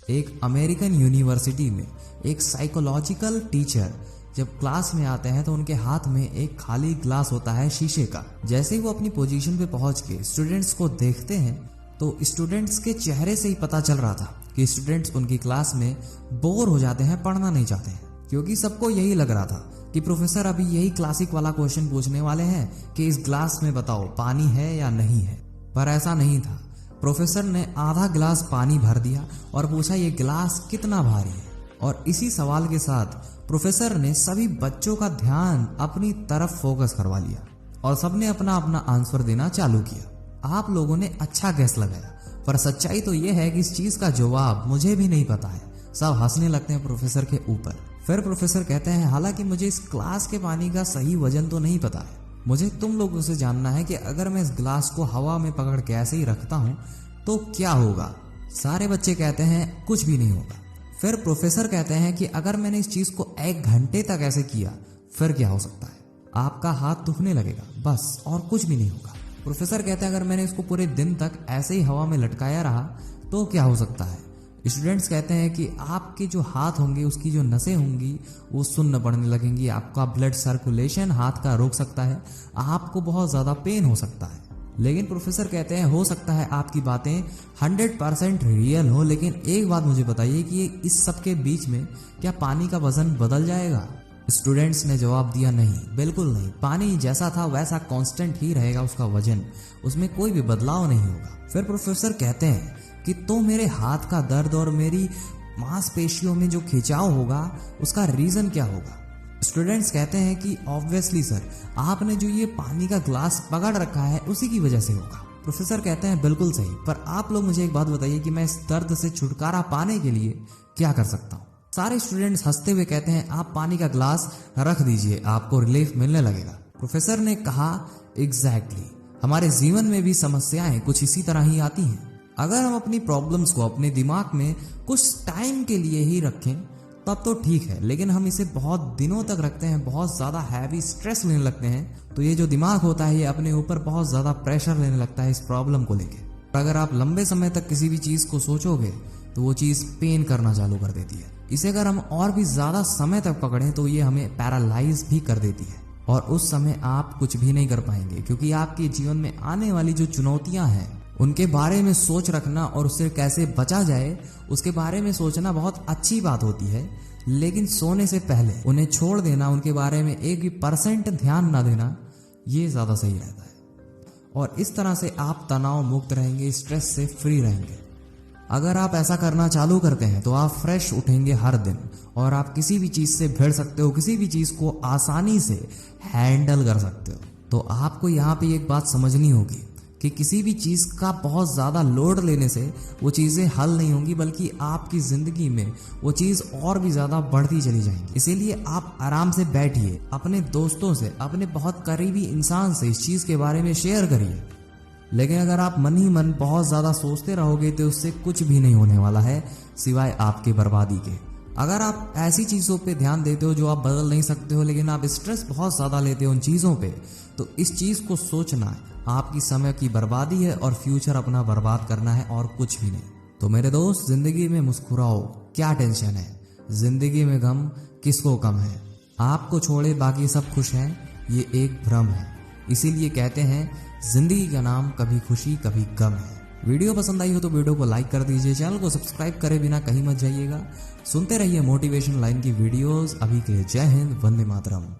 एक American university में एक साइकोलॉजिकल टीचर जब क्लास में आते हैं तो उनके हाथ में एक खाली ग्लास होता है शीशे का। जैसे ही वो अपनी पोजीशन पे पहुंच के स्टूडेंट्स को देखते हैं तो स्टूडेंट्स के चेहरे से ही पता चल रहा था कि स्टूडेंट्स उनकी क्लास में बोर हो जाते हैं, पढ़ना नहीं चाहते हैं, क्योंकि सबको यही लग रहा था कि प्रोफेसर अभी यही क्लासिक वाला क्वेश्चन पूछने वाले हैं कि इस ग्लास में बताओ पानी है या नहीं है। पर ऐसा नहीं था। प्रोफेसर ने आधा गिलास पानी भर दिया और पूछा ये गिलास कितना भारी है। और इसी सवाल के साथ प्रोफेसर ने सभी बच्चों का ध्यान अपनी तरफ फोकस करवा लिया और सबने अपना अपना आंसर देना चालू किया। आप लोगों ने अच्छा गैस लगाया, पर सच्चाई तो यह है कि इस चीज का जवाब मुझे भी नहीं पता है। सब हंसने लगते हैं प्रोफेसर के ऊपर। फिर प्रोफेसर कहते हैं हालांकि मुझे इस ग्लास के पानी का सही वजन तो नहीं पता है, मुझे तुम लोगों से जानना है कि अगर मैं इस ग्लास को हवा में पकड़ के ऐसे ही रखता हूं तो क्या होगा। सारे बच्चे कहते हैं कुछ भी नहीं होगा। फिर प्रोफेसर कहते हैं कि अगर मैंने इस चीज को 1 घंटे तक ऐसे किया फिर क्या हो सकता है। आपका हाथ दुखने लगेगा, बस, और कुछ भी नहीं होगा। प्रोफेसर कहते हैं अगर मैंने इसको पूरे दिन तक ऐसे ही हवा में लटकाया रहा तो क्या हो सकता है। स्टूडेंट्स कहते हैं कि आपके जो हाथ होंगे उसकी जो नसें होंगी वो सुन्न पड़ने लगेंगी, आपका ब्लड सर्कुलेशन हाथ का रोक सकता है, आपको बहुत ज़्यादा पेन हो सकता है। लेकिन प्रोफेसर कहते हैं हो सकता है आपकी बातें 100% रियल हो, लेकिन एक बात मुझे बताइए कि इस सब के बीच में क्या पानी का वजन बदल जाएगा। स्टूडेंट्स ने जवाब दिया नहीं, बिल्कुल नहीं। पानी जैसा था वैसा कांस्टेंट ही रहेगा उसका वजन, उसमें कोई भी बदलाव नहीं होगा। फिर प्रोफेसर कहते हैं कि तो मेरे हाथ का दर्द और मेरी मांसपेशियों में जो खिंचाव होगा उसका रीजन क्या होगा। स्टूडेंट्स कहते हैं कि ऑब्वियसली सर, आपने जो ये पानी का ग्लास पकड़ रखा है उसी की वजह से होगा। प्रोफेसर कहते हैं बिल्कुल सही, पर आप लोग मुझे एक बात बताइए कि मैं इस दर्द से छुटकारा पाने के लिए क्या कर सकता हूँ। सारे स्टूडेंट्स हंसते हुए कहते हैं आप पानी का ग्लास रख दीजिए, आपको रिलीफ मिलने लगेगा। प्रोफेसर ने कहा एग्जैक्टली, हमारे जीवन में भी समस्याएं कुछ इसी तरह ही आती हैं। अगर हम अपनी प्रॉब्लम्स को अपने दिमाग में कुछ टाइम के लिए ही रखें तब तो ठीक है, लेकिन हम इसे बहुत दिनों तक रखते हैं, बहुत ज़्यादा हैवी स्ट्रेस लेने लगते हैं, तो ये जो दिमाग होता है ये अपने ऊपर बहुत ज़्यादा प्रेशर लेने लगता है इस प्रॉब्लम को लेके। अगर आप लंबे समय तक किसी भी चीज़ को सोचोगे तो वो चीज़ पेन करना चालू कर देती है। इसे अगर हम और भी ज़्यादा समय तक पकड़ें तो ये हमें पैरालाइज भी कर देती है और उस समय आप कुछ भी नहीं कर पाएंगे, क्योंकि आपके जीवन में आने वाली जो चुनौतियाँ हैं उनके बारे में सोच रखना और उससे कैसे बचा जाए उसके बारे में सोचना बहुत अच्छी बात होती है, लेकिन सोने से पहले उन्हें छोड़ देना, उनके बारे में 1% ध्यान ना देना, ये ज़्यादा सही रहता है। और इस तरह से आप तनाव मुक्त रहेंगे, स्ट्रेस से फ्री रहेंगे। अगर आप ऐसा करना चालू करते हैं तो आप फ्रेश उठेंगे हर दिन और आप किसी भी चीज़ से भिड़ सकते हो, किसी भी चीज़ को आसानी से हैंडल कर सकते हो। तो आपको यहाँ पे एक बात समझनी होगी कि किसी भी चीज़ का बहुत ज़्यादा लोड लेने से वो चीज़ें हल नहीं होंगी, बल्कि आपकी ज़िंदगी में वो चीज़ और भी ज़्यादा बढ़ती चली जाएंगी। इसीलिए आप आराम से बैठिए, अपने दोस्तों से, अपने बहुत करीबी इंसान से इस चीज़ के बारे में शेयर करिए। लेकिन अगर आप मन ही मन बहुत ज़्यादा सोचते रहोगे तो उससे कुछ भी नहीं होने वाला है सिवाय आपकी बर्बादी के। अगर आप ऐसी चीज़ों पे ध्यान देते हो जो आप बदल नहीं सकते हो, लेकिन आप स्ट्रेस बहुत ज़्यादा लेते हो उन चीज़ों पे, तो इस चीज़ को सोचना आपकी समय की बर्बादी है और फ्यूचर अपना बर्बाद करना है और कुछ भी नहीं। तो मेरे दोस्त, जिंदगी में मुस्कुराओ, क्या टेंशन है, जिंदगी में गम किसको कम है। आपको छोड़े बाकी सब खुश हैं, ये एक भ्रम है। इसीलिए कहते हैं जिंदगी का नाम कभी खुशी कभी गम है। वीडियो पसंद आई हो तो वीडियो को लाइक कर दीजिए, चैनल को सब्सक्राइब करे बिना कहीं मत जाइएगा। सुनते रहिए मोटिवेशन लाइन की वीडियोस। अभी के लिए जय हिंद, वंदे मातरम।